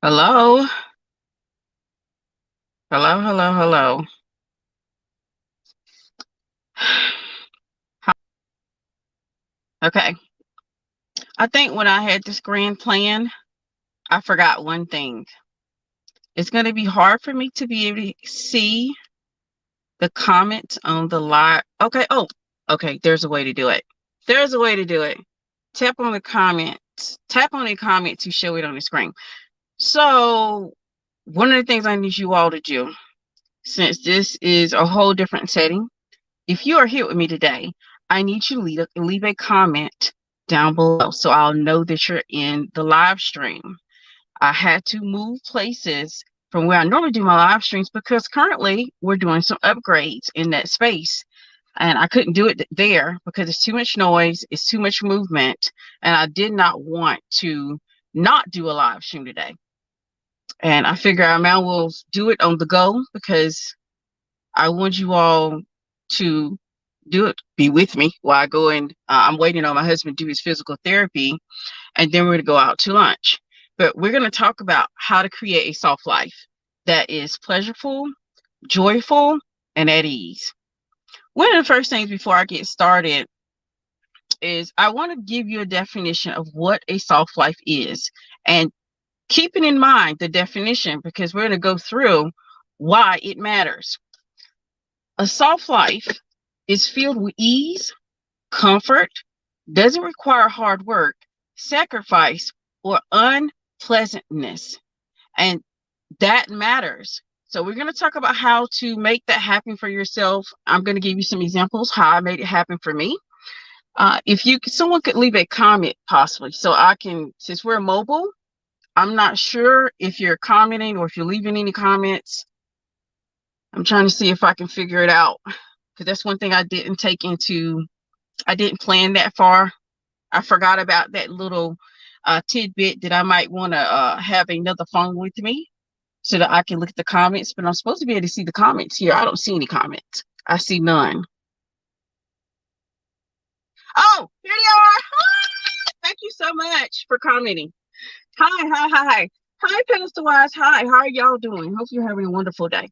Hello, hello, hello, hello. Okay, I think when I had this grand plan, I forgot one thing. It's going to be hard for me to be able to see the comments on the live. Okay, okay, there's a way to do it. There's a way to do it. Tap on the comments, tap on a comment to show it on the screen. So, one of the things I need you all to do, since this is a whole different setting, if you are here with me today, I need you to leave a comment down below so I'll know that you're in the live stream. I had to move places from where I normally do my live streams because currently we're doing some upgrades in that space. And I couldn't do it there because it's too much noise, it's too much movement, and I did not want to not do a live stream today. And I figure I might will do it on the go because I want you all to do it, be with me while I go and I'm waiting on my husband to do his physical therapy, and then we're going to go out to lunch. But we're going to talk about how to create a soft life that is pleasurable, joyful, and at ease. One of the first things before I get started is I want to give you a definition of what a soft life is. And keeping in mind the definition because we're going to go through why it matters. A soft life is filled with ease, comfort, doesn't require hard work, sacrifice, or unpleasantness. And that matters. So we're going to talk about how to make that happen for yourself. I'm going to give you some examples how I made it happen for me. If someone could leave a comment possibly, so I can, since we're mobile, I'm not sure if you're commenting or if you're leaving any comments. I'm trying to see if I can figure it out because that's one thing I didn't plan that far. I forgot about that little tidbit that I might want to have another phone with me so that I can look at the comments, but I'm supposed to be able to see the comments here. I don't see any comments. I see none. Oh, here they are. Thank you so much for commenting. Hi. Hi, Pedestal Wise. Hi, how are y'all doing? Hope you're having a wonderful day.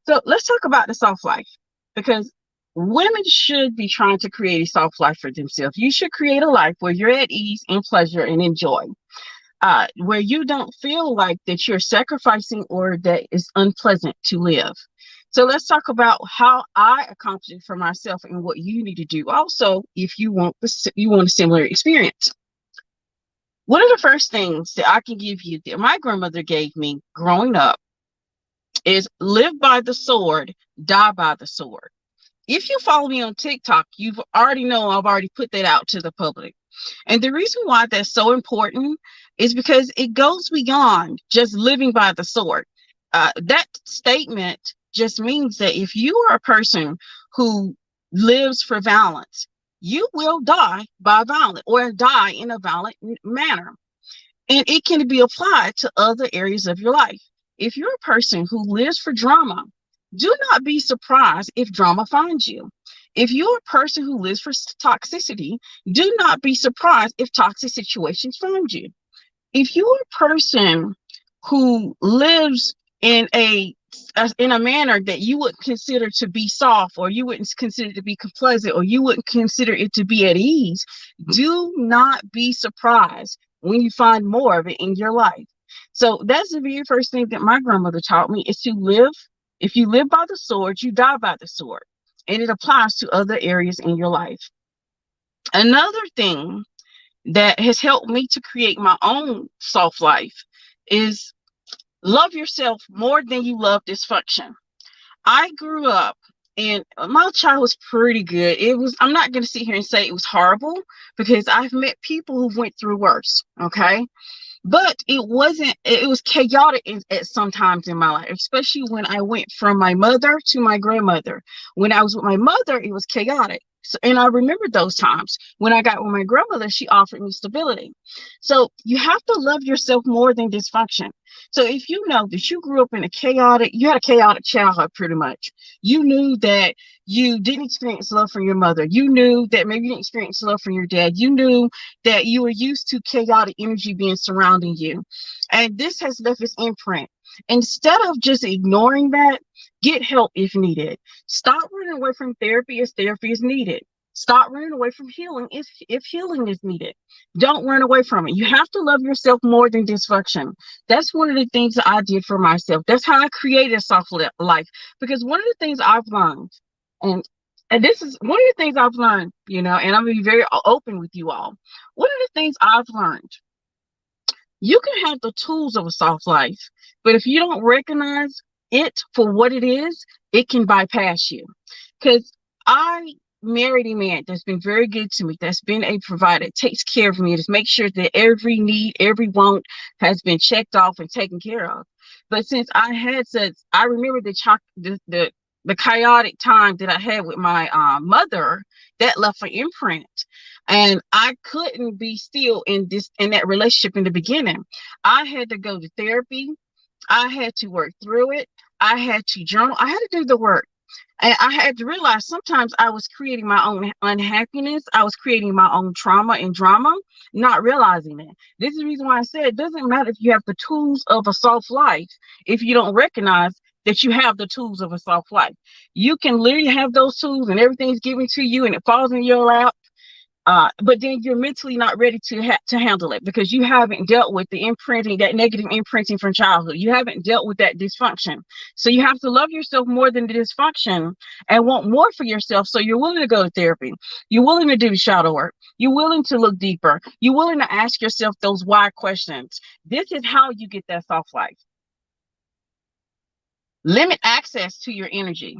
So let's talk about the soft life because women should be trying to create a soft life for themselves. You should create a life where you're at ease and pleasure and enjoy, where you don't feel like that you're sacrificing or that it's unpleasant to live. So let's talk about how I accomplished it for myself and what you need to do also if you want a similar experience. One of the first things that I can give you that my grandmother gave me growing up is live by the sword, die by the sword. If you follow me on TikTok, you've already know I've already put that out to the public. And the reason why that's so important is because it goes beyond just living by the sword. That statement just means that if you are a person who lives for violence, you will die by violence or die in a violent manner. And it can be applied to other areas of your life. If you're a person who lives for drama, do not be surprised if drama finds you. If you're a person who lives for toxicity, do not be surprised if toxic situations find you. If you're a person who lives in a manner that you wouldn't consider to be soft, or you wouldn't consider it to be pleasant, or you wouldn't consider it to be at ease, do not be surprised when you find more of it in your life. So that's the very first thing that my grandmother taught me is to live. If you live by the sword, you die by the sword. And it applies to other areas in your life. Another thing that has helped me to create my own soft life is love yourself more than you love dysfunction. I grew up and my child was pretty good. I'm not going to sit here and say it was horrible because I've met people who went through worse. Okay. But it was chaotic at some times in my life, especially when I went from my mother to my grandmother. When I was with my mother, it was chaotic. So, and I remember those times when I got with my grandmother, she offered me stability. So you have to love yourself more than dysfunction. So if you know that you grew up in you had a chaotic childhood pretty much. You knew that you didn't experience love from your mother. You knew that maybe you didn't experience love from your dad. You knew that you were used to chaotic energy being surrounding you. And this has left its imprint. Instead of just ignoring that, get help if needed. Stop running away from therapy if therapy is needed. Stop running away from healing if healing is needed. Don't run away from it. You have to love yourself more than dysfunction. That's one of the things that I did for myself. That's how I created a soft life. Because one of the things I've learned, and and this is one of the things I've learned, and I'm gonna be very open with you all. One of the things I've learned, you can have the tools of a soft life, but if you don't recognize it for what it is, it can bypass you. Because I married a man that's been very good to me, that's been a provider, takes care of me, just makes sure that every need, every want has been checked off and taken care of. But since I remember the chaotic time that I had with my mother, that left an imprint, and I couldn't be still in that relationship in the beginning. I had to go to therapy. I had to work through it. I had to journal. I had to do the work. And I had to realize sometimes I was creating my own unhappiness. I was creating my own trauma and drama, not realizing it. This is the reason why I said it doesn't matter if you have the tools of a soft life if you don't recognize that you have the tools of a soft life. You can literally have those tools and everything's given to you and it falls in your lap, but then you're mentally not ready to handle it because you haven't dealt with the imprinting, that negative imprinting from childhood. You haven't dealt with that dysfunction. So you have to love yourself more than the dysfunction and want more for yourself. So you're willing to go to therapy. You're willing to do the shadow work. You're willing to look deeper. You're willing to ask yourself those why questions. This is how you get that soft life. Limit access to your energy.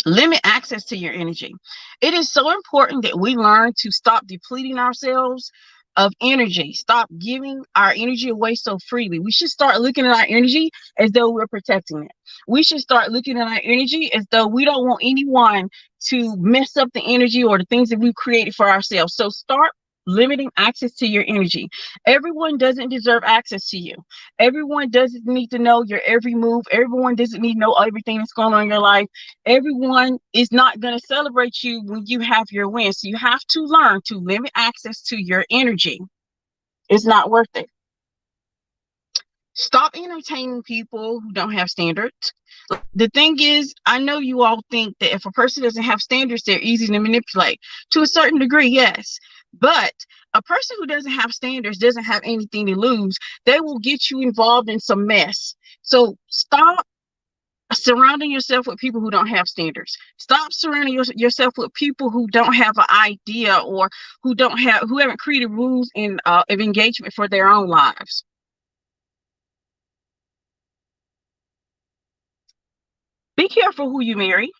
Limit access to your energy. It is so important that we learn to stop depleting ourselves of energy. Stop giving our energy away so freely. We should start looking at our energy as though we're protecting it. We should start looking at our energy as though we don't want anyone to mess up the energy or the things that we've created for ourselves. So start limiting access to your energy. Everyone doesn't deserve access to you. Everyone doesn't need to know your every move. Everyone doesn't need to know everything that's going on in your life. Everyone is not going to celebrate you when you have your wins. So you have to learn to limit access to your energy. It's not worth it. Stop entertaining people who don't have standards. The thing is, I know you all think that if a person doesn't have standards, they're easy to manipulate. To a certain degree, yes. But a person who doesn't have standards doesn't have anything to lose. They will get you involved in some mess. So stop surrounding yourself with people who don't have standards. Stop surrounding yourself with people who don't have an idea or who haven't created rules of engagement for their own lives. Be careful who you marry.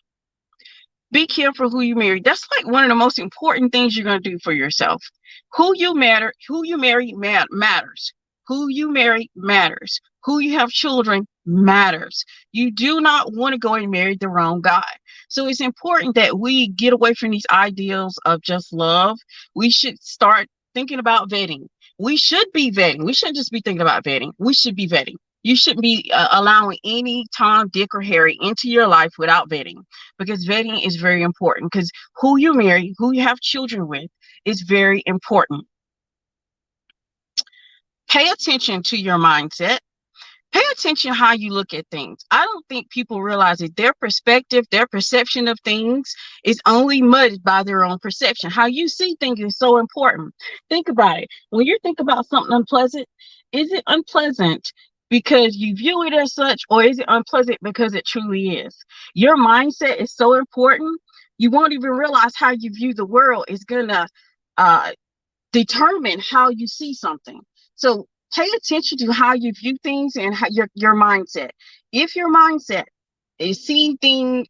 Be careful who you marry. That's like one of the most important things you're going to do for yourself. Who you marry matters. Who you marry matters. Who you have children matters. You do not want to go and marry the wrong guy. So it's important that we get away from these ideals of just love. We should start thinking about vetting. We should be vetting. We shouldn't just be thinking about vetting. We should be vetting. You shouldn't be allowing any Tom, Dick, or Harry into your life without vetting, because vetting is very important, because who you marry, who you have children with is very important. Pay attention to your mindset. Pay attention how you look at things. I don't think people realize that their perspective, their perception of things is only muddied by their own perception. How you see things is so important. Think about it. When you think about something unpleasant, is it unpleasant because you view it as such, or is it unpleasant because it truly is? Your mindset is so important. You won't even realize how you view the world is going to determine how you see something. So pay attention to how you view things and how your mindset. If your mindset is seeing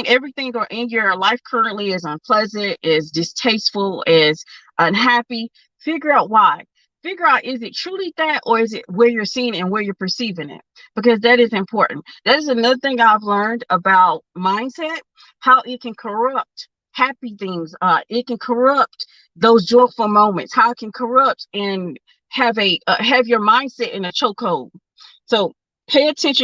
everything in your life currently as unpleasant, as distasteful, as unhappy, figure out why. Figure out, is it truly that, or is it where you're seeing it and where you're perceiving it? Because that is important. That is another thing I've learned about mindset, how it can corrupt happy things. It can corrupt those joyful moments, how it can corrupt and have your mindset in a chokehold. So pay attention